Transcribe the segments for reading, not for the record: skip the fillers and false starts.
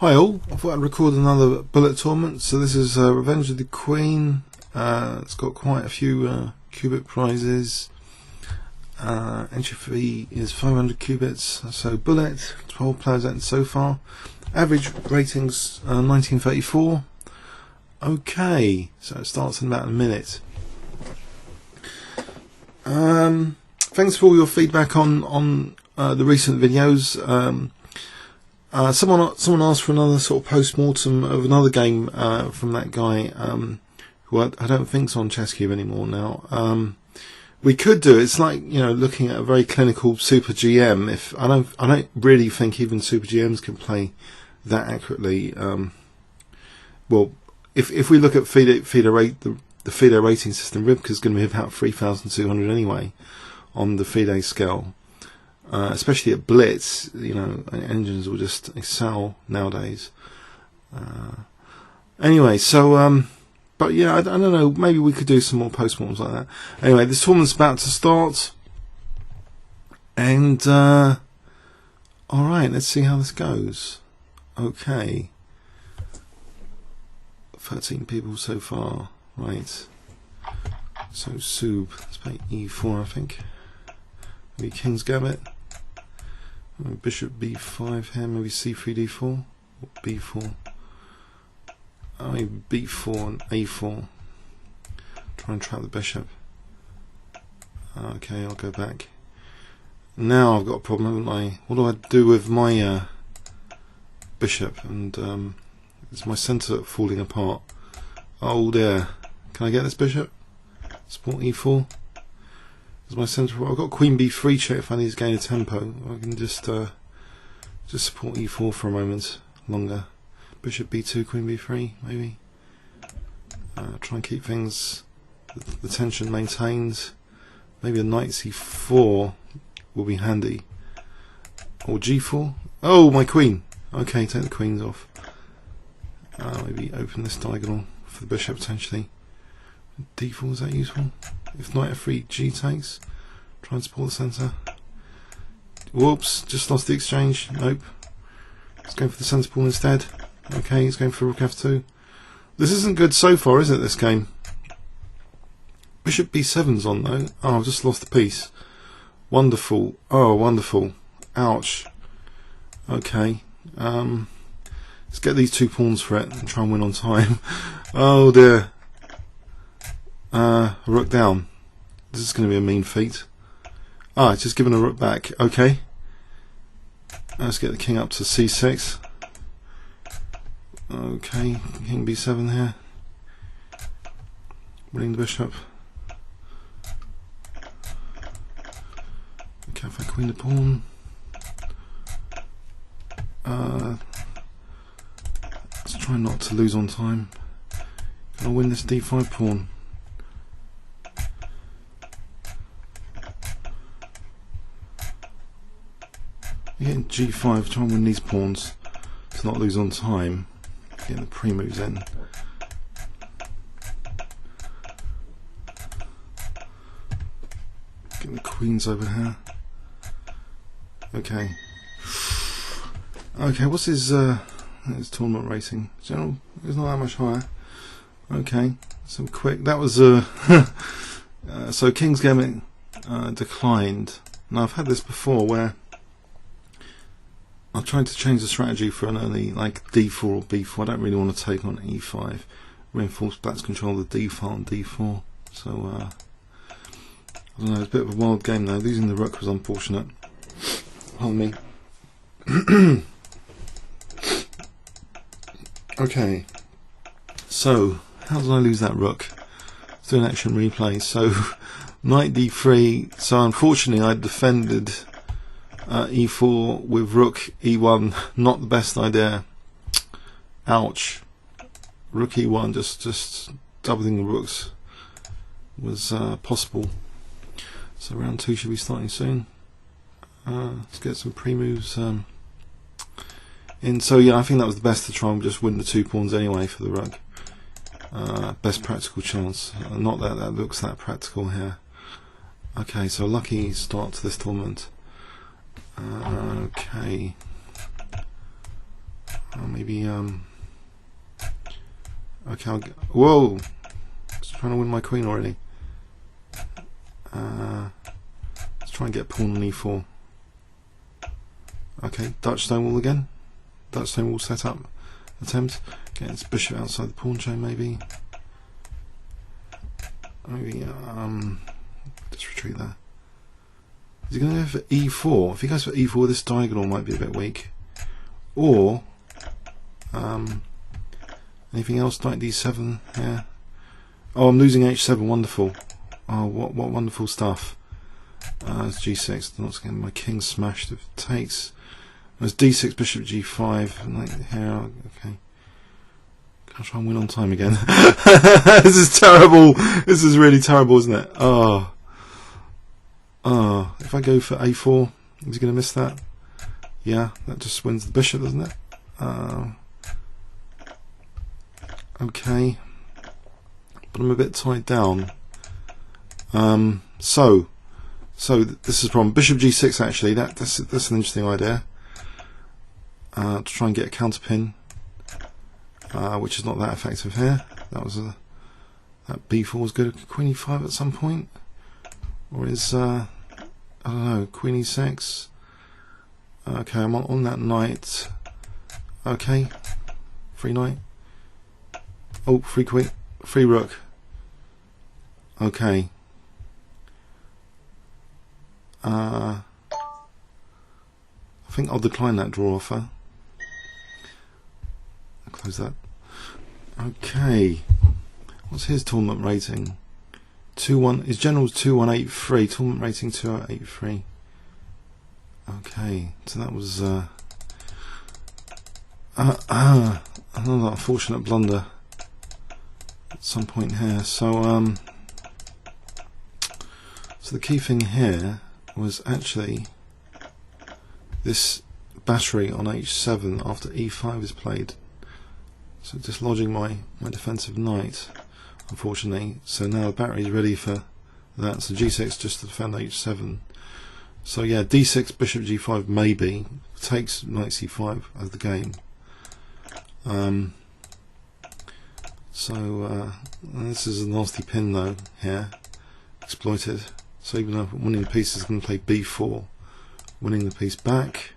Hi all, I thought I'd record another bullet tournament. So this is Revenge of the Queen. It's got quite a few qubit prizes. Entry fee is 500 qubits. So bullet, 12 players entered so far. Average ratings 1934. Okay, so it starts in about a minute. Thanks for all your feedback on the recent videos. Someone asked for another sort of post-mortem of another game from that guy who I don't think's on Chesscube anymore now. We could do it. It's like, you know, looking at a very clinical Super GM. If I don't really think even Super GMs can play that accurately. Well, if we look at the FIDE rating system, Rivka's going to be about 3,200 anyway on the FIDE scale. Especially at Blitz, you know, engines will just excel nowadays. Anyway, so, but yeah, I don't know, maybe we could do some more postmortems like that. Anyway, this tournament's about to start, and, alright, let's see how this goes. Okay. 13 people so far, right. So, Sub, let's play E4, I think. Maybe King's Gambit. Bishop b5 here, maybe c3 d4 or b4. Maybe b4 and a4. Try and trap the bishop. Okay, I'll go back. Now I've got a problem, haven't I? What do I do with my bishop? And is my centre falling apart? Oh dear. Can I get this bishop? Support e4. Is my centre? I've got Queen b3 check if I need to gain a tempo. I can just support e4 for a moment longer. Bishop b2, Queen b3, maybe. Try and keep things, the tension maintained. Maybe a knight c4 will be handy. Or g4. Oh, my queen. Okay, take the queens off. Maybe open this diagonal for the bishop potentially. d4, is that useful? If knight f3, g takes. Try and support the centre. Whoops, just lost the exchange. Nope. He's going for the centre pawn instead. Okay, he's going for rook f2. This isn't good so far, is it, this game? Bishop b7's on though. Oh, I've just lost the piece. Wonderful. Oh, wonderful. Ouch. Okay. Let's get these two pawns for it and try and win on time. Oh dear. Rook down. This is going to be a mean feat. Ah, it's just given a rook back. Okay. Let's get the king up to c6. Okay, king b7 here. Winning the bishop. Okay, if I queen the pawn. Let's try not to lose on time. Can I win this d5 pawn? Getting g5, try and win these pawns to not lose on time. Getting the pre-moves in. Getting the queens over here. Okay. Okay, what's his tournament rating? General, it's not that much higher. Okay, some quick. That was so King's Gambit declined. Now I've had this before where I'm trying to change the strategy for an early, like d4 or b4. I don't really want to take on e5. Reinforce black's control of the d file and d4. So, I don't know, it's a bit of a wild game though. Losing the rook was unfortunate. Pardon me. Okay. So, how did I lose that rook? Let's do an action replay. So, knight d3. So, unfortunately, I defended e4 with rook e1, not the best idea. Ouch. Rook e1, just doubling the rooks was possible. So round 2 should be starting soon. Let's get some pre-moves in. So yeah, I think that was the best to try and just win the 2 pawns anyway for the rook. Best practical chance. Not that that looks that practical here. Okay, so a lucky start to this tournament. Okay. Maybe okay, whoa! Just trying to win my queen already. Let's try and get pawn on e4. Okay, Dutch stonewall again. Dutch stonewall setup attempt. Getting its bishop outside the pawn chain, maybe. Maybe just retreat there. Is he going to go for e4? If he goes for e4, this diagonal might be a bit weak. Or anything else? Knight d7. Yeah. Oh, I'm losing h7. Wonderful. Oh, what wonderful stuff. It's g6. Not getting my king smashed. If it takes. There's d6, bishop g5. Knight here. Okay. I'll try and win on time again. This is terrible. This is really terrible, isn't it? Oh. Oh. If I go for a4, is he going to miss that? Yeah, that just wins the bishop, doesn't it? Okay. But I'm a bit tied down. So this is a problem. Bishop g6 actually. That's an interesting idea. To try and get a counter pin. Which is not that effective here. That was that b4 was good. Queen e5 at some point, or is I don't know. Queen e6. Okay, I'm on that knight. Okay, free knight. Oh, free queen, free rook. Okay. I think I'll decline that draw offer. Close that. Okay. What's his tournament rating? 2-1. His general's 2183. Tournament rating 2083. Okay. So that was another unfortunate blunder at some point here. So so the key thing here was actually this battery on h7 after e5 is played. So dislodging my defensive knight, unfortunately. So now the battery is ready for that. So g6 just to defend h7. So yeah, d6, bishop g5 maybe takes knight c5 as the game. This is a nasty pin though here, exploited. So even though winning the piece is going to play b4, winning the piece back.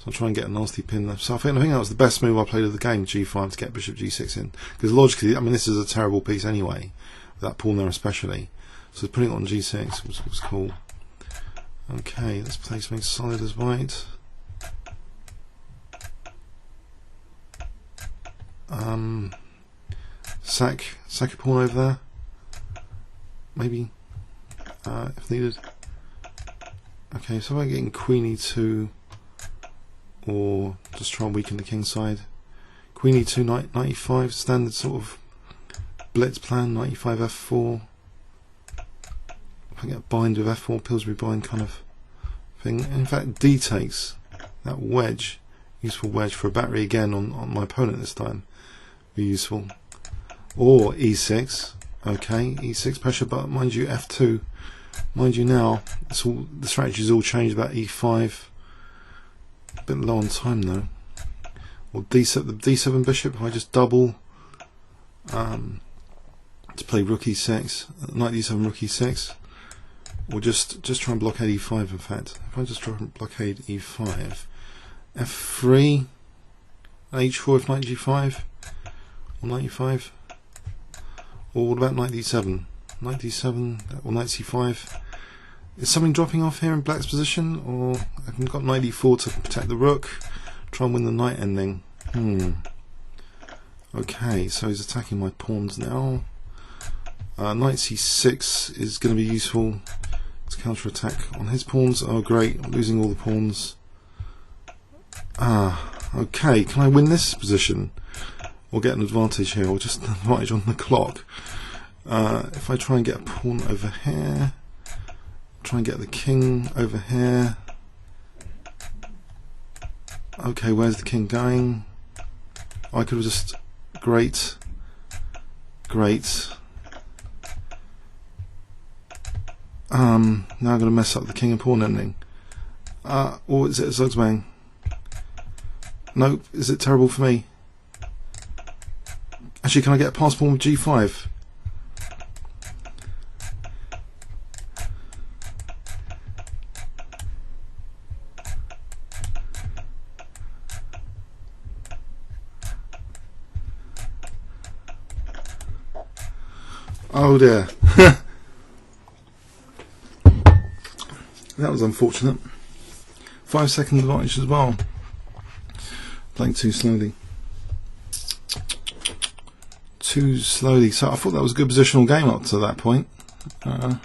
I'll try and get a nasty pin there. So I think that was the best move I played of the game, g5, to get bishop g6 in. Because logically, I mean, this is a terrible piece anyway, with that pawn there especially. So putting it on g6 was cool. Okay, let's play something solid as white. Sack a pawn over there. Maybe, if needed. Okay, so I'm getting queen e2. Or just try and weaken the king side. Queen e2, knight e5, standard sort of blitz plan, knight e5, f4. If I get bind with f4, Pillsbury bind kind of thing. And in fact, d takes, that wedge, useful wedge for a battery again on my opponent this time, be useful. Or e6, okay, e6 pressure, but mind you, f2. Mind you now, the strategy's all changed about e5. A bit low on time though. Or d7, the d7 bishop. If I just double to play rook e6, knight d7, rook e6, or just try and blockade e5. In fact, if I just try and blockade e5, f3, h4 if knight g5, or knight e5, or what about knight d7? Knight d7 or knight c5. Is something dropping off here in black's position, or I've got knight e4 to protect the rook, try and win the knight ending. Okay, so he's attacking my pawns now. Knight c6 is going to be useful to counter attack on his pawns. Oh great, I'm losing all the pawns. Okay, can I win this position? Or get an advantage here, or just an advantage on the clock? If I try and get a pawn over here, try and get the king over here. Okay, where's the king going? I could have just... Great. Now I'm going to mess up the king and pawn ending. Or is it a Zugzwang? No, is it terrible for me? Actually, can I get a pass pawn with g5? Oh dear. That was unfortunate. 5 second advantage as well. Playing too slowly. Too slowly. So I thought that was a good positional game up to that point. Had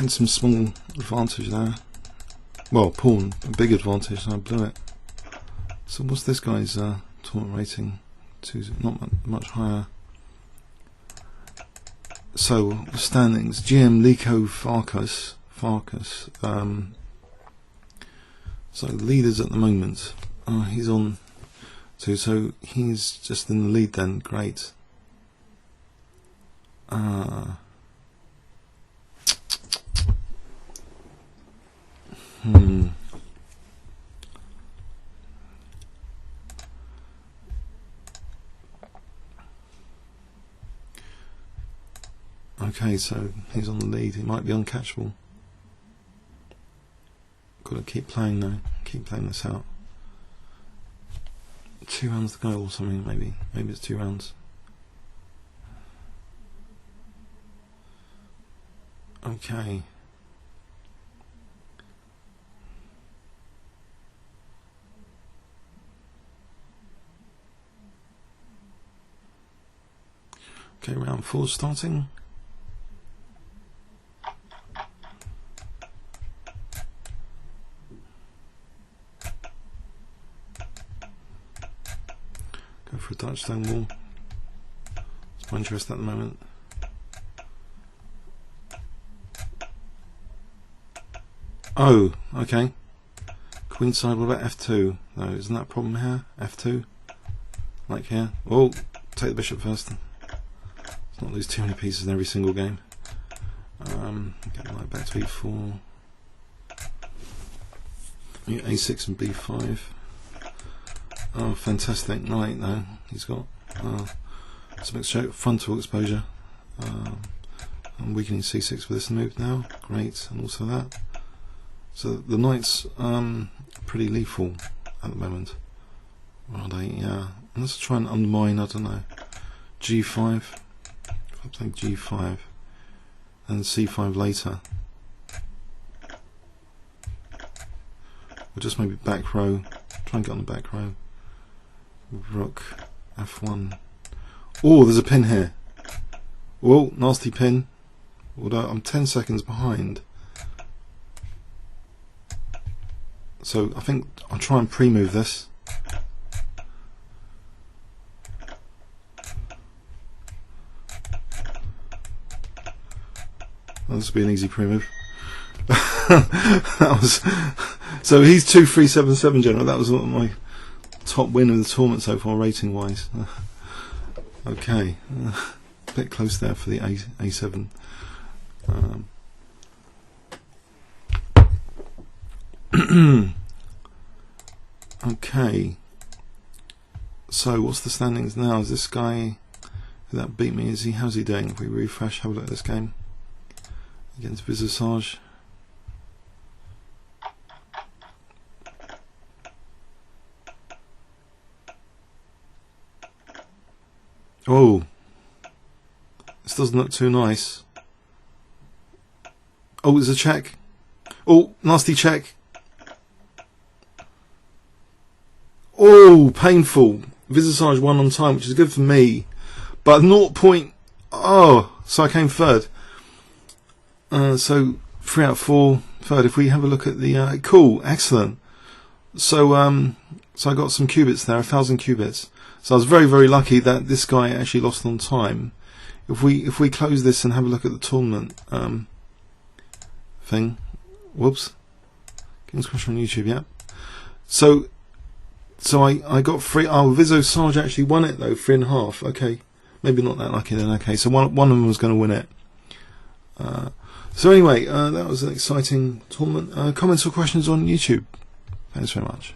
some small advantage there. Well, pawn, a big advantage, and I blew it. So what's this guy's tournament rating? Not much higher. So the standings: GM Liko Farkas. So leaders at the moment. Oh, he's on 2, so he's just in the lead then. Great. Okay, so he's on the lead. He might be uncatchable. Got to keep playing though. Keep playing this out. 2 rounds to go or something, maybe. Maybe it's 2 rounds. Okay. Okay, round 4 starting. Go for a Dutch stone wall. It's my interest at the moment. Oh, okay. Queenside, what about f2? No, isn't that a problem here? f2? Like here? Oh, take the bishop first. Let's not lose too many pieces in every single game. Get the knight back to e4. a6 and b5. Oh, fantastic knight though. He's got some frontal exposure. I'm weakening c6 for this move now. Great, and also that. So the knight's pretty lethal at the moment. Are they? Yeah. Let's try and undermine, I don't know, g5. If I play g5 and c5 later. Or just maybe back row. Try and get on the back row. Rook f1. Oh, there's a pin here. Oh, nasty pin. Although I'm 10 seconds behind. So I think I'll try and pre-move this. Well, this will be an easy pre-move. That was so he's 2-3-7-7 general. That was my top win of the tournament so far, rating wise. Okay, a bit close there for the A7. Okay, so what's the standings now? Is this guy that beat me? How's he doing? If we refresh, have a look at this game against Visage. Oh, this doesn't look too nice. Oh, there's a check. Oh, nasty check. Oh, painful. Visage won on time, which is good for me. But 0. Oh, so I came third. So 3 out of 4, third. If we have a look at the cool, excellent. So so I got some qubits there, 1,000 qubits. So I was very, very lucky that this guy actually lost on time. If we close this and have a look at the tournament thing, whoops, King's question on YouTube, yeah. So I got 3. Oh, Visage actually won it though, 3.5. Okay, maybe not that lucky then. Okay, so one of them was going to win it. So anyway, that was an exciting tournament. Comments or questions on YouTube? Thanks very much.